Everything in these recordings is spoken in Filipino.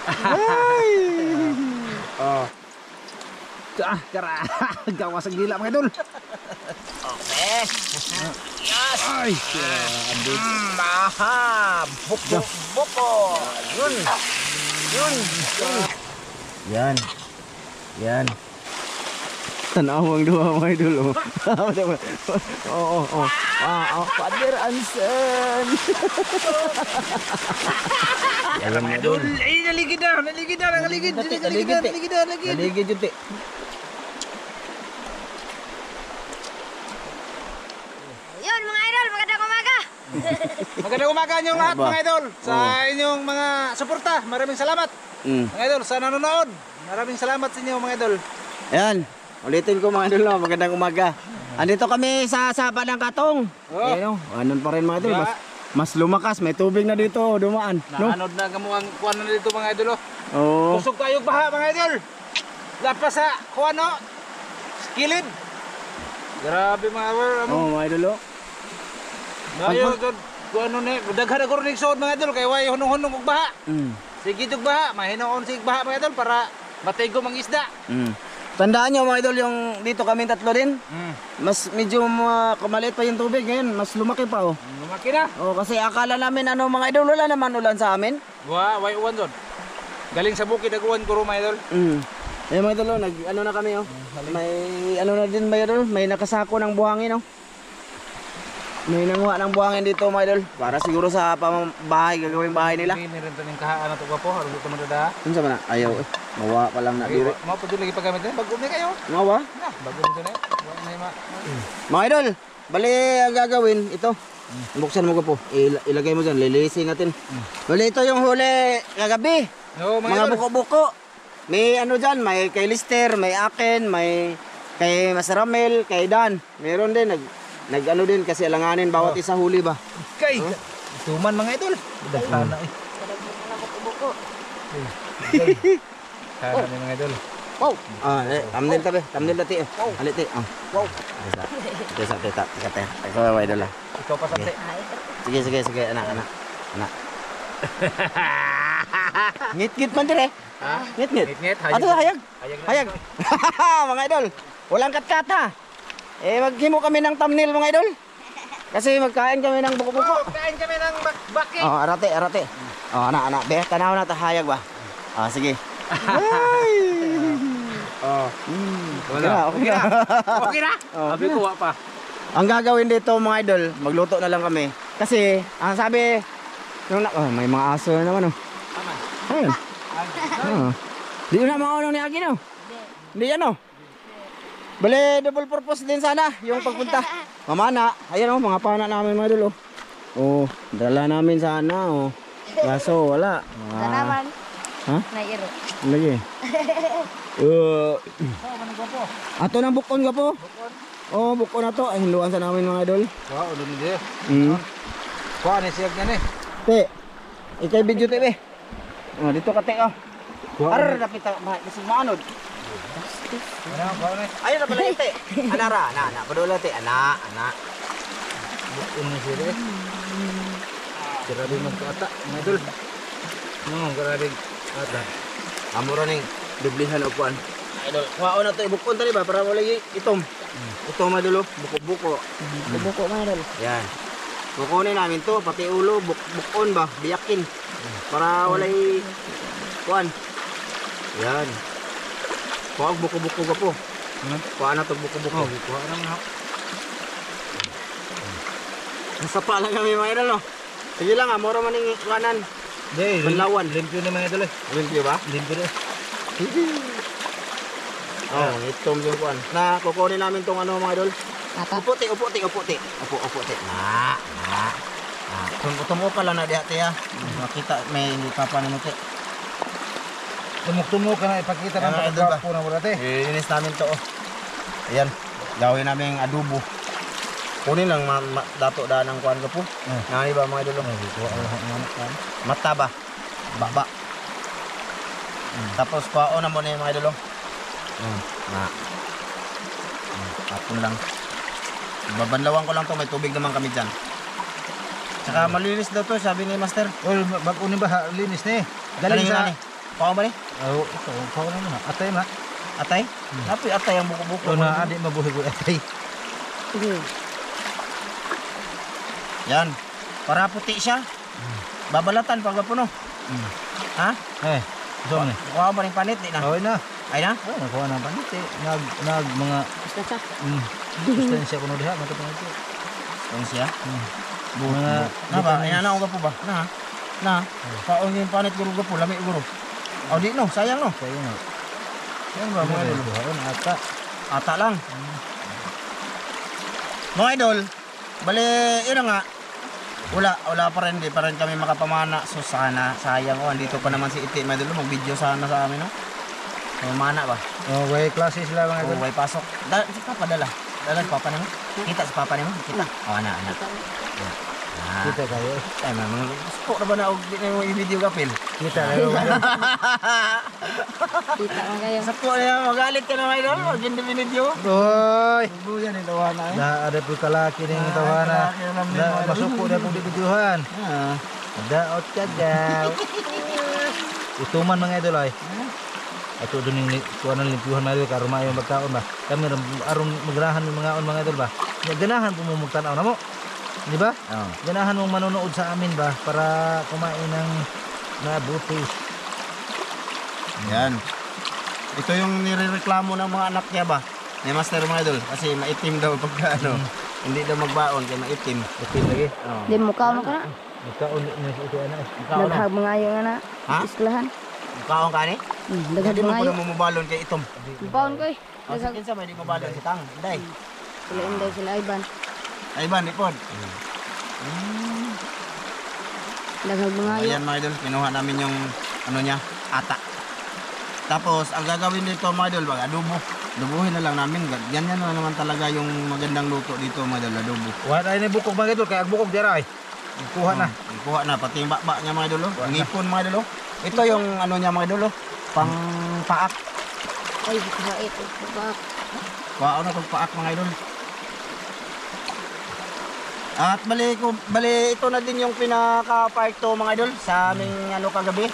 Ay! Oh. Kara. Gawa sa gila mga idol. Okay. Yes. Ay. Maha. Buko. Yun. Yan. Yan. Tanawang dua mga idol. Oh. Father Ansen. Ayan mga idol. Ay, naligid na. Naligid. Naligid yun, te. Yun mga idol, magandang umaga. Magandang umaga niyong lahat mga idol. Sa inyong mga suporta, maraming salamat. Mga idol, sa nanonood, maraming salamat sa inyo mga idol. Ayan. Ulitin ko mga idol, no? Magandang umaga. Andito kami sa Saba ng Katong. Ayan, anon pa rin mga idol. Mas lumakas, may tubig na dito dumaan. No? Naanod na gamuang kuwan na dito mga idol. Oo. Kusog tayong baha mga idol. Lapas sa kuwan no. Skilid. Grabe mga idol. Oo, mga idol. Ngayon, kuwan no ni, daghan ako rin sod mga idol. Kaya way hunong-hunong og baha. Sige tug baha, mahinaon sig baha mga idol para matigo mang isda. Tandaan nyo mga idol, yung dito kami tatlo din. Mas medyo kumaliit pa yung tubig ngayon, mas lumaki pa oh. Lumaki na. Oh, kasi akala namin ano mga idol, wala naman ulan sa amin. Way uwan doon. Galing sa bukid aguwan ko mga idol. Eh mga idol, ano na kami oh. May ano na din mga idol, may nakasako ng buhangin oh. May nanguha ng buhangin dito mga idol, para siguro sa bahay, gagawing bahay nila. Ini rin taning kahaan ato po, harus ito magdada. Ano sa mana? Ayaw eh. Mawa pa lang na diri. Mau pud lagi paggamit din, bago mi kayo. Mawa? Nah, bago nito na. Wa na ma. Mga idol, bali ang gagawin ito. Buksan mo ko po. Ilagay mo dyan, lilisin natin. Bali ito yung huli kagabi. No, Mga buko-buko. May ano dyan, may kay Lister, may akin, may kay Masaramel, kay Dan. Meron din, nag-ano din kasi alanganin bawat isa huli ba. Kay. Tuman mga idol. Dahana eh. Buko. Kana ni mga idol. Wow. Thumbnail tabi, thumbnail dati. Alit eh. Wow. Tesa. Ikaw mga idol ah. Ikaw pa sante. Sige, anak. Ngit-ngit man dire. Ngit-ngit. Ngit-ngit, Ato hayag. Hayag. Mga idol. Walang kat-kata. Maghimo kami ng thumbnail mga idol. Kasi magkain kami ng buko-buko. Kain kami ng baki. Arate. Anak. Be, tanaw na ta hayag ba? Sige. Ay. Okay na. Okay na. Sabi ko wa pa. Ang gagawin dito mga idol, magluto na lang kami. Kasi, ang sabi, may mga aso na naman oh. Ayun. Di na maunong ni Agi no? Hindi yan oh. Bale, double purpose din sana yung pagpunta. Mamana, ayan oh, mga pana namin mga idol oh. Oh, dala namin sana oh. Kaso wala. Sa naman. Ha? Nairo. Lagi. Ato nang bukon ka po. Oh, bukon na to. Ay, hinluan sa namin mga idol. Wow, ulo ni dia. Kuha ni siyag na ni. Te, ikay video te be. Dito ka te oh. Arar, dapat kasi maanod. Kuha ni. Ayun na pala te. Anara, na, padula te. Ana. Bukon ni siya eh. Grabe magkata, mga idol. Grabe ata. Amura ning dublihan upuan. Idol, kuha na to ibukon tali ba para wala itom. Ito mga idol, buko-buko. Buko mga idol. Yan. Kukunin namin to, pati ulo, bukon ba, biyakin. Para wala kuan. Yan. Kuha buko-buko ka po. Kuha na to buko-buko. Kuha na nga. Nasa pa lang kami mga idol no. Sige lang mura man ning kanan. Dey, Banlawan. limpyo ni mga idol eh. Limpyo ba? Limpyo na. Itom yung kuan. Na kukunin namin tong ano mga idol. Upo te. Na. Tumumo pa lang na diha te ha. Makita may papa na te. Tumok-tumok ka na ipakita ng Ayan, idol ba? pagkapo na wala te. Ilinis namin to oh. Ayan. Gawin namin adobo. Kunin lang dato daan ng kuan ko po. Nani ba mga idol? Mata ba? Baba. Tapos kuhaon na mo na yung mga idol. Tapon lang. Babanlawan ko lang to, may tubig naman kami dyan. Tsaka malinis daw to, sabi ni Master. Well, bago ni ba linis ni. Galing sa Pao ba ni? Oh, ito, kau na muna. Atay na. Atay? Napi atay ang buko-buko. Ito na, adik mabuhay ko atay. Yan. Para puti siya. Babalatan pag puno. Ha? So ni. Kuha ba ning panit di na? Kawin na. Ay na? Oh, nakuha na paniti. Nag mga distansya kuno diha mga paniti. Kung siya. Mga Na ba? Ay na ako po ba? Na. Na. Kaon yung panit guro gapo lami guro. Aw di no, sayang no. kayo na. Yan ba mga idol? Kuhaon ata. Ata lang. Mga idol, bali, yun na nga. Wala pa rin, di pa rin kami makapamana. So sana, sayang ko, andito pa naman si Iti. Mga idol, mag-video sana sa amin, no? Pamana ba? Oh, way klase sila mga idol. Oo, way pasok. Si Papa dala. Dala si Papa nimo. Kita si Papa nimo. Kita. Oh, anak. Kita kayo. Ay, mga gusto na ba na di na yung i-video kapil? Kita kayo. Kita mo kayo. Sakto na magalit ka na mga idol. Maganda video. Oy. Buyan yung tawana eh. Na ada po kalaki ning tawana. Na masuko na po di videohan. Daot ka daw. Ituman mga idol ay. Ato doon yung kuanan limpiuhan mga idol karon maayo magkaon ba. Kami aron magrahan ng mga on mga idol ba. Ganahan po mo magtanaw na mo. Di ba? Oh. Ganahan mong manonood sa amin ba para kumain ng mabuti. Yan. Ito yung nirereklamo ng mga anak niya ba? Ni Master mga idol. Kasi maitim daw pagka ano. Hindi daw magbaon kaya maitim. Okay lagi. Oh. Di mukha mo ka na. Magkaon ni sa ana. Daghag mga yung ana. Ha? Iskulahan. Kaon ka ni? Daghag Hindi mo mga po yung. na mubalon kay itom. Baon ko eh. O sa kinsa may di mubalon si Tang. Day. Sila inday sila Iban. Ay ba, nipod. Daghag mga yung. Ayan mga idol, kinuha namin yung ano niya, ata. Tapos, ang gagawin dito mga idol, adobo. Adobohin na lang namin. Yan na naman talaga yung magandang luto dito mga idol, adobo. Wala ay ni bukog mga idol kay bukog dira ay. Kuha na. Kuha na, pati yung bakba niya mga idol. Ang ipon mga idol. Ito yung ano niya mga idol, pang paak. Ay, bait. Bak. Kuha na itong paak mga idol. At bali ito na din yung pinaka-part to mga idol sa aming ano kagabi.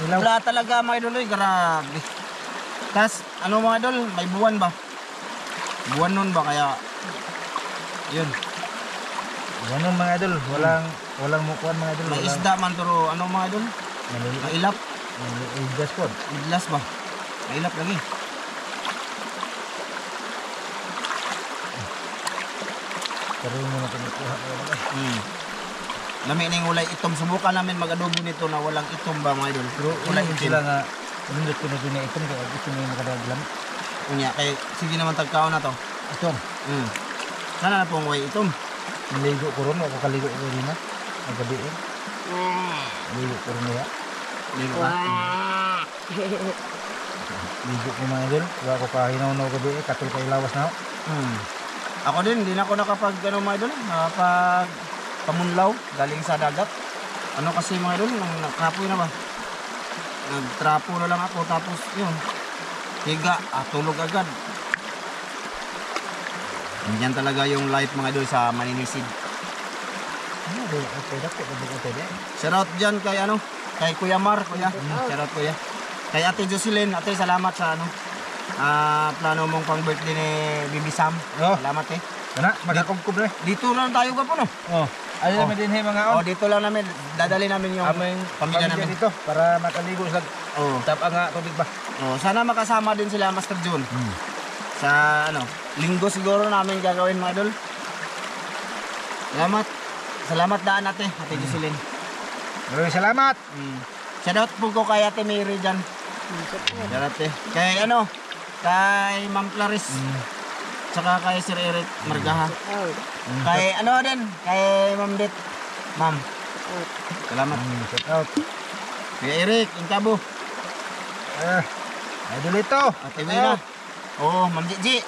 Wala talaga mga idol, grabe. Tas ano mga idol, may buwan ba? Buwan nun ba kaya yun. Ganun mga idol, walang mukuan mga idol. May isda man pero ano mga idol? Mailap. Gas pod. Idlas ba? Mailap lagi. Pero mo na kinukuha ko. Lami ning ulay itom, subukan namin mag-adobo nito na walang itom ba mga idol? Pero Ulay ulay itom. sila nga nindot ko na din itom kay gusto mo makadaglam. Unya kay sige naman tagkaon na to. Itom. Sana na pong way itom. Naligo ko ron, ako kaligo ko rin na. Nagabi eh. Naligo ko rin niya. Ligo ka. Ligo ko mga idol. Wala ko kahinaw na gabi eh. Katul kay lawas na ako. Ako din, hindi na ako nakapag ano mga idol, nakapag pamunlaw galing sa dagat. Ano kasi mga idol, nagtrapo na ba? Nagtrapo na lang ako tapos yun. Higa, tulog agad. Yan talaga yung life mga idol sa maninisid. Ano ba? Okay, dapat ito din. Shoutout dyan kay ano, kay Kuya Mar, kuya. Shoutout kuya. Kay Ate Jocelyn, ate salamat sa ano. Plano mong pang birthday ni Bibi Sam. Oh. Salamat eh. Kana, magkakubkub na eh. Dito lang tayo ka po no. Oh. Ayun namin din mga on. Dito lang namin, dadali namin yung Aming pamilya namin. dito para makaligo sa Oh. tapa nga tubig ba. Sana makasama din sila Master June. Sa ano, linggo siguro namin gagawin mga idol. Salamat. Salamat daan ate Jocelyn. Maraming salamat. Shoutout po ko kay Ate Mary dyan. Shoutout eh. Kay ano, kay Ma'am Clarice. Tsaka kay Sir Eric Margaha. Kay ano din, kay Ma'am Det. Ma'am. Salamat. Shout out. Kay Eric, Inkabo. Idol ito. Ate Mira. Oo, Ma'am Gigi.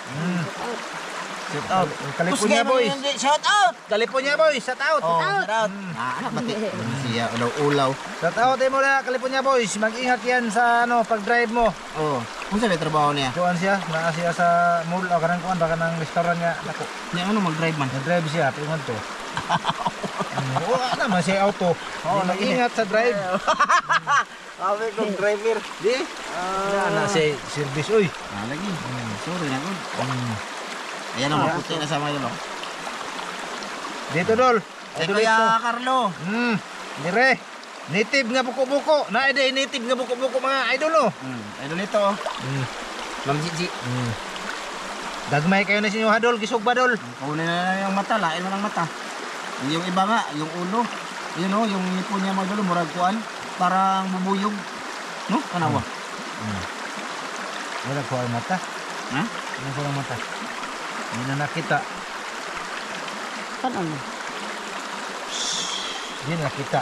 Shout out. Kalipunya boys. Shout out. Kalipunya boys. Shout out. Oh, shout out. Anak pati. Siya ulaw-ulaw. Shout out mo na Kalipunya boys. Mag-ingat yan sa ano pag-drive mo. Oh, kung sabi trabaho niya? Kuan siya, naa siya sa mall o kanang kuan baka nang restaurant nga. Nako. Niya ano mag-drive man? Nag-drive siya, pingon to. Oo, naman siya auto. Mag-ingat sa drive. Kami kong driver. Di. Na si service oy. Lagi. Sorry na ko. Ayan ang maputi na sa mga idol. Dito dol. Ay Kuya Carlo. Dire. Native nga buko-buko. Na ide native nga buko-buko mga idol oh. Idol ito. Ma'am Gigi. Gagmay kayo na sa inyo hadol, gisog ba dol? Kunin na yung mata, lain mo ng mata. Yung iba nga, yung ulo. Yun o, yung nipo niya mga idol, murag kuan. Parang bubuyog. No? Kanawa. Wala ko ang mata. Ha? Wala ko ang mata. Hindi na nakita. Kan ano? Hindi na nakita.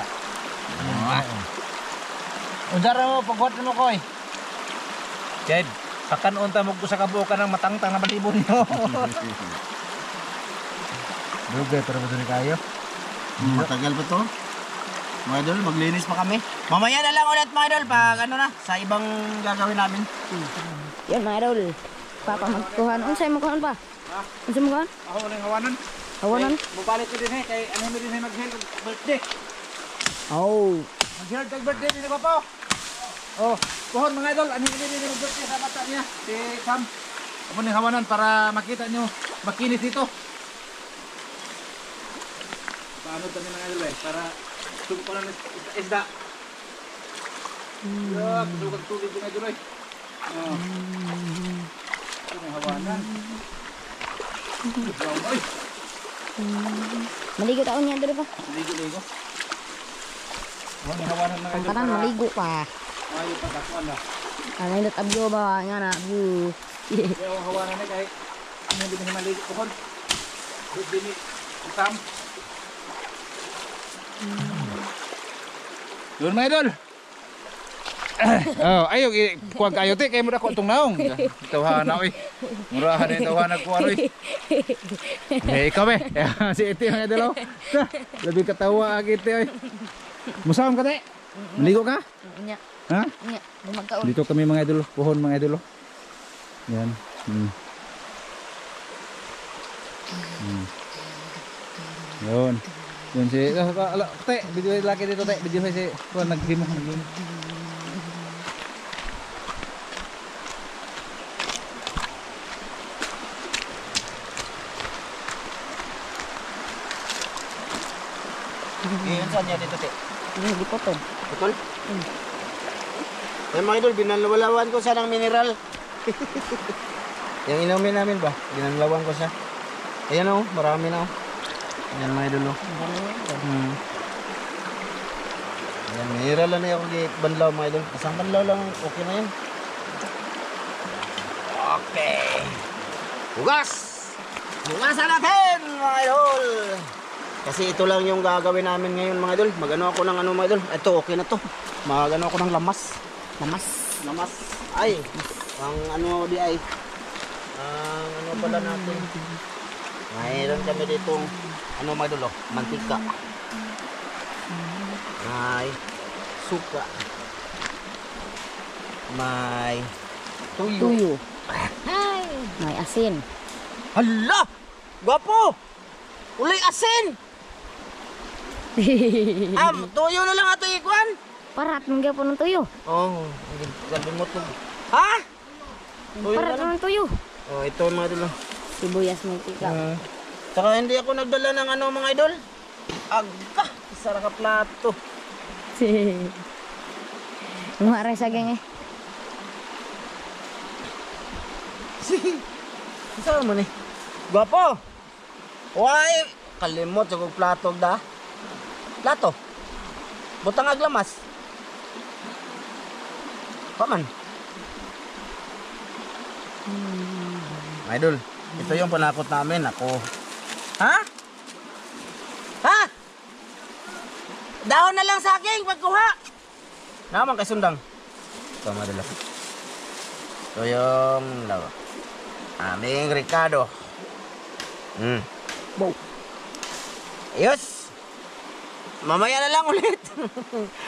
Undara mo, pagkuhat mo ko eh. Jed, sakan unta mo ko sa kabukan ng matangtang na balibon nyo. Dugay, pero ba doon kayo? Matagal pa to. Mga idol, maglinis pa kami. Mamaya na lang ulit mga idol, pag ano na, sa ibang gagawin namin. Yan mga idol. Papa magkuhan. Unsay mo kuhan pa? Unsay mo kuhan? Ako na yung hawanan. Hawanan? Mabalik ko din kay ano mo din mag-held birthday. Oh. Mag-held birthday din ko pa. Oh, pohon mga idol, ano din mag-birthday sa bata niya. Si Sam. Ako na yung hawanan para makita nyo makinis dito. Paano tayo mga idol para sugpo lang isda. Yup, sugag tubig mga idol eh. Oh. Ano yung hawanan? Ay! Maligo taon niya dito pa. Ligo-ligo. Wala hawanan mga idol. Pangkanan maligo pa. Ayaw pagkakuan na. Ano yung abyo ba? Nga na abyo. Ayaw hawanan na kahit hindi na maligo pohon. Good din Sam. Doon mga idol. Oh, ayo kuwag kayo te kay mura ko tong naong. Tawhana oy. Murahan ni tawhana ko oy. Ikaw be. Si Iti mga idol. Labi katawa agit oy. Musam ka te? Maligo ka? Nya. Ha? Nya. Magkaon. Dito kami mga idol, pohon mga idol. Yan. Yun. Yun si te, video laki dito te, video si kuan naglimo. Ngayon saan niya dito, te? Hindi dipotong. Betul? Yan mga idol, binanlawan ko siya ng mineral. Yung inumin namin ba? Binanlawan ko siya. Ayan o, marami na o. Ayan mga idol o. Ayan, mineral lang na yung banlaw mga idol. Isang banlaw lang, okay na yan. Okay. Hugas! Hugasan natin mga idol! Kasi ito lang yung gagawin namin ngayon mga idol. Magano ako ng ano mga idol. Ito okay na to. Magano ako ng lamas. Lamas. Ay. Ang ano di ay. Ang ano pala natin. Mayroon kami ditong ano mga idol. Mantika. May suka. May tuyo. Ay. May asin. Hala! Gwapo! Ulay asin! Tuyo na lang ato ikuan. Parat mong gyapon ng tuyo. Oh, sabi mo to. Ha? Tuyo Parat na lang. ng tuyo. Oh, ito mga idol. Sibuyas mo tika. Saka hindi ako nagdala ng ano mga idol. Agka, isa ka plato. Mga rin sa geng eh. Saan mo ni? Gwapo! Why? Kalimot sa kong plato da. Plato? Butang aglamas. Paman? Idol, ito yung panakot namin. Ako. Ha? Ha? Dahon na lang sa akin pagkuha. Naman kay sundang. Ito madala. Ito yung lawa. Aming Ricardo. Wow. Ayos. Mamaya na lang ulit.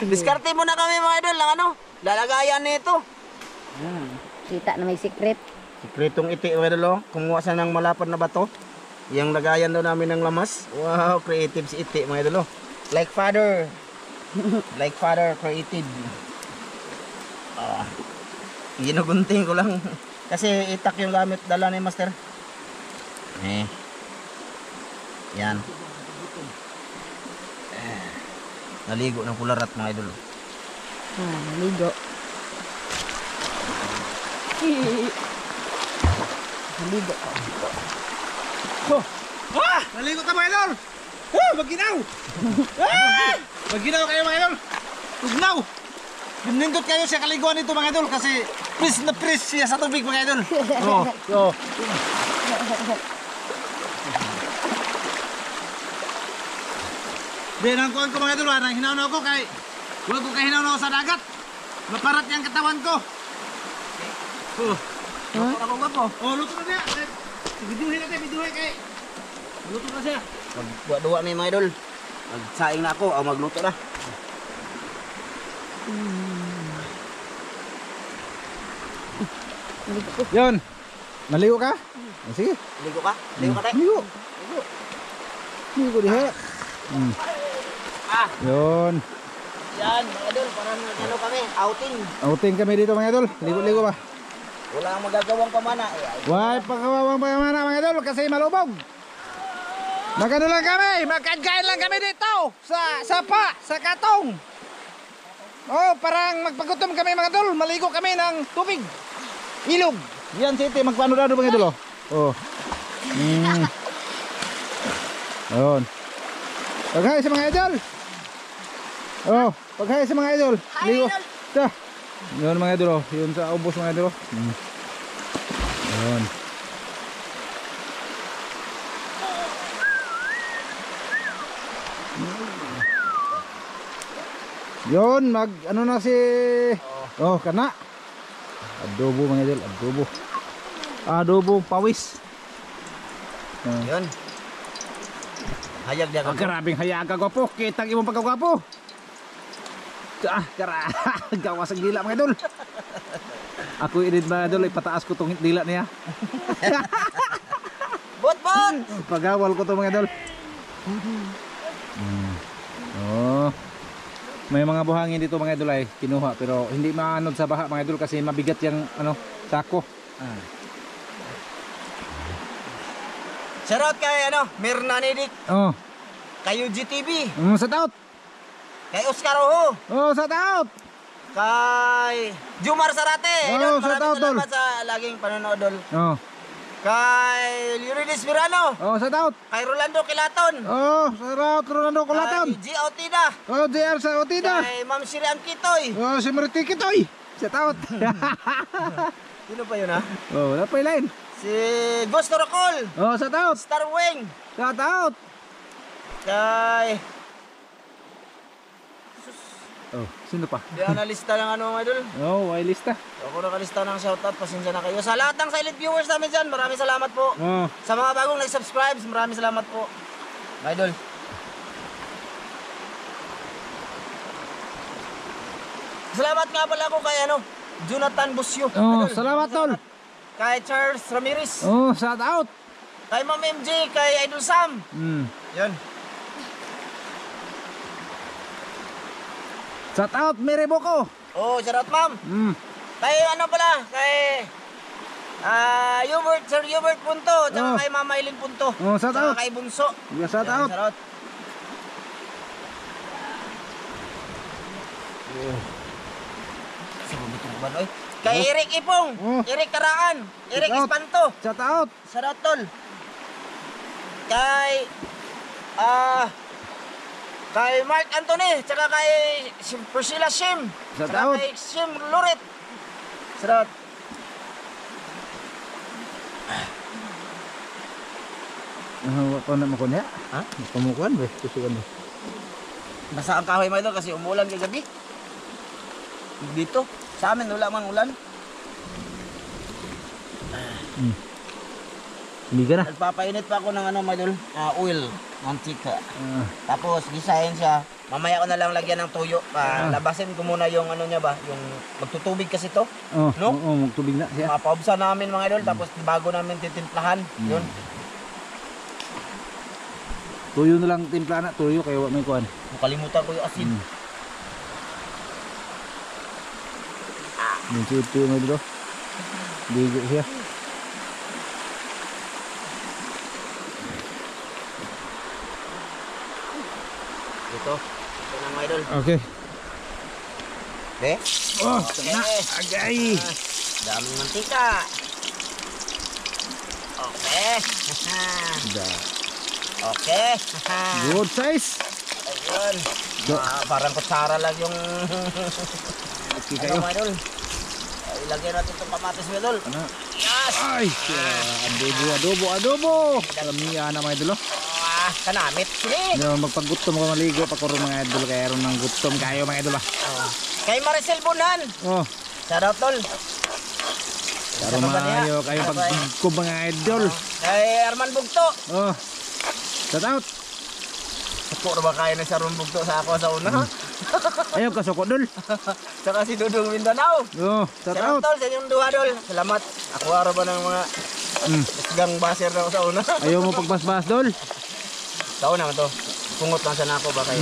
Diskarte mo na kami mga idol ng ano, lalagayan nito. Kita na may secret. Sikretong iti mga idol, oh. Kumuha sa ng malapad na bato. Yung lagayan daw namin ng lamas. Wow, creative si iti mga idol. Like father. Like father, creative. Ginugunting ko lang. Kasi itak yung gamit dala ni Master. Yan. Naligo ng kularat mga idol. Naligo. Naligo. Naligo ka mga idol! Maginaw! Maginaw kayo mga idol! Tugnaw! Nindot kayo sa kaliguan nito mga idol kasi pris na pris siya sa tubig mga idol. Di nang kuhan ko mga idol, nang hinaw ako kay wala ko kay hinaw ako sa dagat. Maparat yung katawan ko. Luto na ko ba po? Luto na siya. Biduhin natin, biduhin kay. Luto na siya. Magduwa ni mga idol. Magsaing na ako, magluto na. Yun. Naligo ka? Sige. Ligo ka? Ligo ka tayo? Ligo. Ligo diha. Yun. Yan, mga idol, parang ano kami, outing. Outing kami dito mga idol. Ligo-ligo ba? Wala kang magagawang pamana. Why pagkawawang pamana mga idol kasi malubog. Magano lang kami, magkain lang kami dito sa sapa, sa katong. Parang magpagutom kami mga idol, maligo kami ng tubig. Ilog. Yan city, magpaano-ano mga idol. Ayun. Paghay sa mga idol. Paghay sa mga idol. Ligo. Ta. Yun mga idol, yun sa ubos mga idol. Ayun. Yun, ano na si kana. Adobo mga idol, adobo. Adobo pawis. Yun. Hayag dia ka. Grabing hayag ka gwapo, kitang imong pagkagwapo. Gawa sa dila mga idol. Ako inid mga idol, ipataas ko tong dila niya. Bot! Pagawal ko to mga idol. May mga buhangin dito mga idol ay kinuha pero hindi maanod sa baha mga idol kasi mabigat yung sako. Shoutout kay Mirna Nidik. Kay UGTV. Sa taot. Kay Oscar Oho. Sa taot. Kay Jumar Sarate. Sa taot tol. Salamat sa laging panonood dol. Kay Yurides Mirano. Sa taot. Kay Rolando Kilaton. Sa taot Rolando Kilaton. Kay G. Otida. JR sa Otida. Kay Ma'am Sirian Kitoy. Si Mariti Kitoy. Sa taot. Sino pa yun ha? Wala pa yung line. Si Gusto Rocol. Sa taot. Star Wing. Sa taot. Kay... Sino pa? Di na lista ng mga idol. Ay lista. Ako nakalista ng shoutout, pasensya na kayo. Sa lahat ng silent viewers namin dyan, maraming salamat po. Sa mga bagong nag-subscribe, maraming salamat po. Idol. Salamat nga pala ako kay Jonathan Busyo. Salamat tol. Kay Charles Ramirez. Shout out. Kay Ma'am MJ, kay Idol Sam. Yun. Shout out Mary Boko. Shout out ma'am. Kay kay Sir Hubert Punto, tsaka kay Mama Eileen Punto. Shout out. Kay Bunso. Shout out. Shout out. Kay Eric Ipong, Eric Karaan, Eric Espanto. Shout out. Shout out tol. Kay kay Mark Anthony, tsaka kay Priscilla Shim. Shout Tsaka out. kay Shim Loret. Shout out. Ako na makon ya. Ha? Pamukuan ba? Tusukan ba? Basa ang kahoy mo ito kasi umulan kagabi. Dito, sa amin wala mang ulan. Hindi ka na. Nagpapainit pa ako ng idol, oil, mantika. Tapos gisahin siya. Mamaya ko na lang lagyan ng tuyo. Labasin ko muna yung niya ba, yung magtutubig kasi to. No? Magtubig na siya. Mapaubsa namin mga idol, tapos bago namin titimplahan. Yun. Tuyo na lang timpla na, tuyo kayo may kuan. Kalimutan ko yung asin. Yung Iti mga idol. Ligo siya. Ito na mga idol. Okay. De? Oh, Okay. na. Agay. Daming mantika. Okay. Okay. Good size. Ayun. Parang kutsara lang yung Okay ano kayo. mga idol. Ilagay natin itong kamatis mga idol. Ano? Yes! Ay, adobo. Kalamihan na mga idol. Kanamit. Sige. Yung magpagutom ko maligo pa ko mga idol kaya ron ng gutom kayo mga idol. Kay Maricel Bunan. Oh, Shout out tol. karo maayo kayo paggutom mga idol. Kay Arman Bugto. Oh. Shout out. Suko na ba kayo na sa Arman Bugto sa ako sa una? Ayaw ka soko dol. Saka si Dudong Mindanao. Oh, shout Shout out. out tol sa inyong duha dol. Salamat. Ako araw ba ng mga gang baser na ako sa una. Ayaw mo pagbasbas dol. Sa una man to. Pungot lang sa nako ba kayo.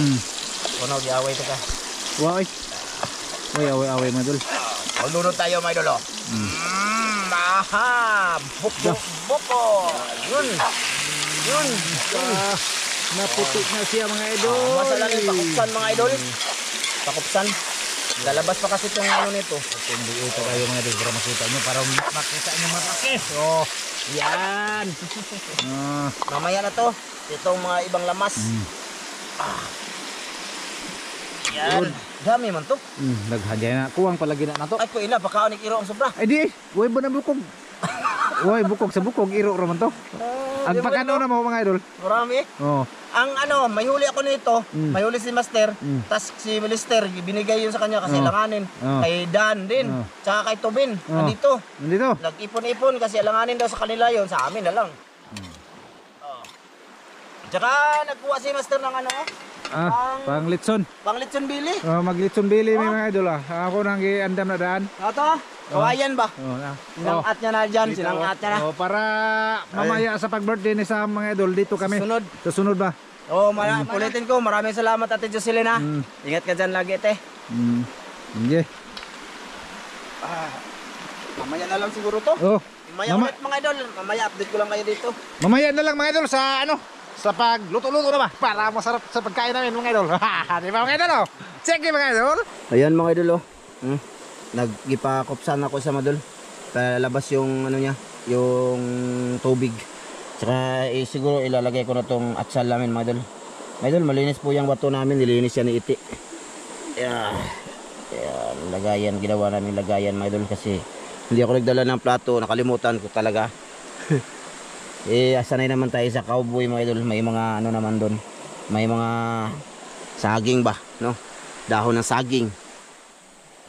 Kuno giaway to ka. Wow. Away mga idol. Maglunod tayo mga idol. Aha! Buko! Buko! Yun! Yun! Naputi na siya mga idol. Masala rin pakupsan mga idol. Pakupsan. Lalabas pa kasi itong ano nito. Tumbuo pa kayo mga idol para makita nyo. Para makita nyo matake. Oh, yan. Mamaya na to. Itong mga ibang lamas. Yan. Dami man to. Naghagay na. Kuwang palagi na to. Ay po ina, baka onik iro ang sobra. Ay di, huwag ba na bukog? Huwag bukog sa bukog, iro raman to. Ang pagkano na mo mga idol? Marami. Oh. Ang ano, may huli ako nito. May huli si Master. Tas si Lister, binigay yun sa kanya kasi langanin. Kay Dan din. Tsaka kay Tobin. Nandito. Nandito. Nag-ipon-ipon kasi langanin daw sa kanila yon, sa amin na lang. Tsaka nagkuha si Master ng ano, Pang litson. pang litson bili. Oh, maglitson bili may mga idol ah. Ako nang giandam na daan. Ito, kawayan ba? Oh, na. Sinangat niya na dyan, sinangat niya na. Oh, para mamaya sa pag-birthday ni sa mga idol dito kami. Sunod. Sa sunod ba? Oo, ulitin ko, maraming salamat Ate Jocelyn ha. Ingat ka dyan lagi ate. Sige. Mamaya na lang siguro to. Oh. Mamaya ulit mga idol, mamaya update ko lang kayo dito. Mamaya na lang mga idol sa ano? Sa pagluto-luto na ba? Para masarap sa pagkain namin mga idol. Di ba mga idol? Oh? Sige mga idol. Ayan mga idol oh. Nagipakopsan ako sa madol. Palabas yung ano niya, yung tubig. Tsaka siguro ilalagay ko na tong atsal namin mga idol. Mga idol, malinis po yung bato namin, nilinis yan ni Iti. Ayan, lagayan, ginawa namin lagayan mga idol kasi hindi ako nagdala ng plato, nakalimutan ko talaga. Sanay naman tayo sa cowboy mga idol, may mga ano naman doon. May mga saging ba, no? Dahon ng saging.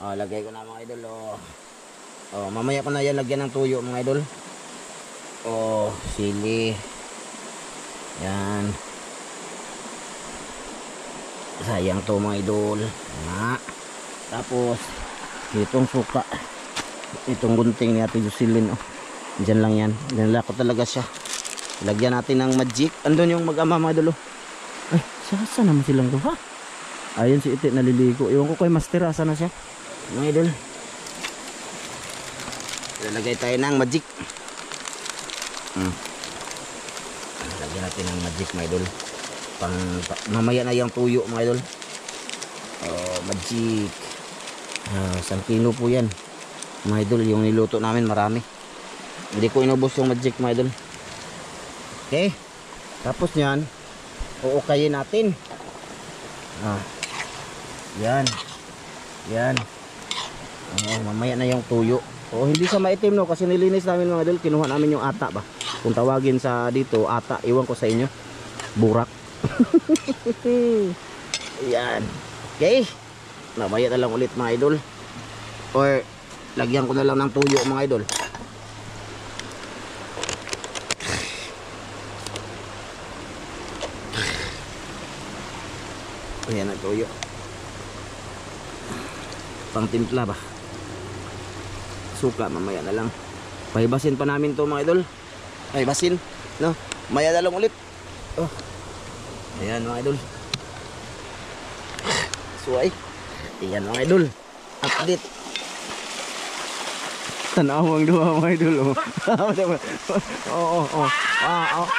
Lagay ko na mga idol. Mamaya ko na yan lagyan ng tuyo mga idol. Sili. Yan. Sayang to mga idol. Tapos itong suka. Itong gunting ni Ate Jocelyn. Diyan lang yan. Dinala ko talaga siya. Lagyan natin ng magic. Andun yung mag-ama mga idol. Ay, saan naman silang to ha? Ayun si Iti naliligo. Iwan ko kay Master, asa na siya mga idol. Lalagay tayo ng magic. Lagyan natin ng magic mga idol. Mamaya na yung tuyo mga idol. Magic. 1 kilo po yan mga idol. Yung niluto namin marami. Hindi ko inubos yung magic mga idol. Okay. Tapos nyan uukayin natin. Yan. Yan. Mamaya na yung tuyo. Hindi sa maitim no kasi nilinis namin mga idol. Kinuha namin yung ata ba. Kung tawagin sa dito ata, iwan ko sa inyo. Burak. Yan. Okay. Mamaya na lang ulit mga idol. Or lagyan ko na lang ng tuyo mga idol. Ayan ang tuyo. Pang timpla ba? Suka mamaya na lang. Pahibasin pa namin to mga idol. Pahibasin, no? Maya na lang ulit. Ayan mga idol. Suway. Ayan mga idol. Update. Tanawang duha mga idol. Oo.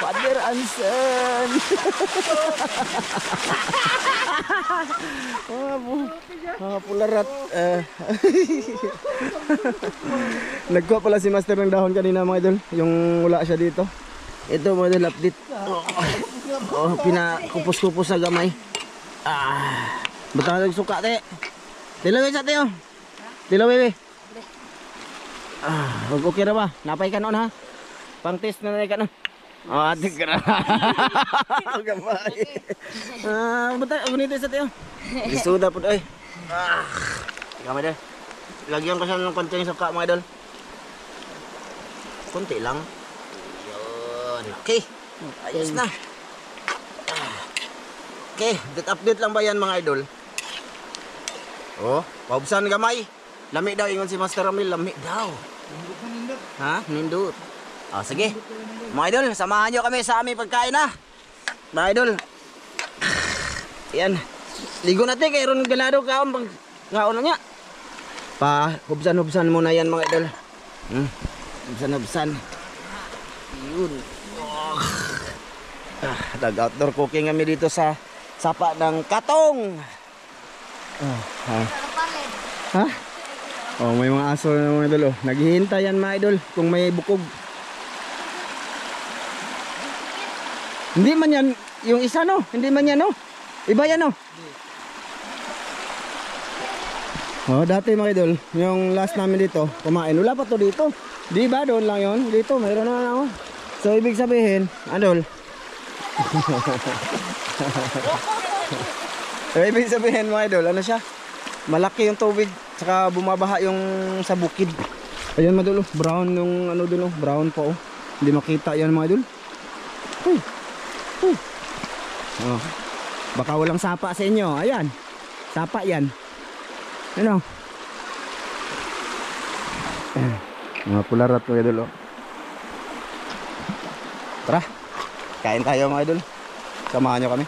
Father Anson. Pularat. Nagkuha pala si Master ng dahon kanina mga idol. Yung wala siya dito. Ito mga idol, update. Pinakupos-kupos sa gamay. Butang nagsuka te. Dilawin sa tiyo. Dilawin. Okay na ba? Napay ka noon ha? Pang test na ka noon. Atik ka na. Gamay. Butang, gunito sa tiyo. Isuda po ay. Gamay dahil. Lagyan ko siya ng konting suka mga idol. Kunti lang. Yun. Okay. Ayos na. Okay. Update lang ba yan mga idol? Paubsan gamay. Lami daw, ingon si Master Ramil, lami daw. Ha? Nindot. Sige. Mga idol, samahan nyo kami sa aming pagkain ha. Mga idol. Yan. Ligo natin kay Ron Ganado kaon pag ngaon na niya. Hubsan-hubsan muna yan mga idol. Hubsan-hubsan. Yun. Nag-outdoor cooking kami dito sa sapa ng Katong. Ha? May mga aso na mga idol. Naghihintay yan mga idol kung may bukog. Hindi man yan yung isa no. Hindi man yan no. Iba yan no. Dati mga idol, yung last namin dito, kumain. Wala pa to dito. Di ba doon lang yon? Dito mayroon na ako. So ibig sabihin, idol. So ibig sabihin mga idol, ano siya? Malaki yung tubig, saka bumabaha yung sa bukid. Ayan mga idol, brown yung ano dun, brown po. Hindi makita yan mga idol. Baka walang sapa sa inyo. Ayan, sapa yan. Ano? Mga pularat mga idol. Tara, kain tayo mga idol. Samahan nyo kami.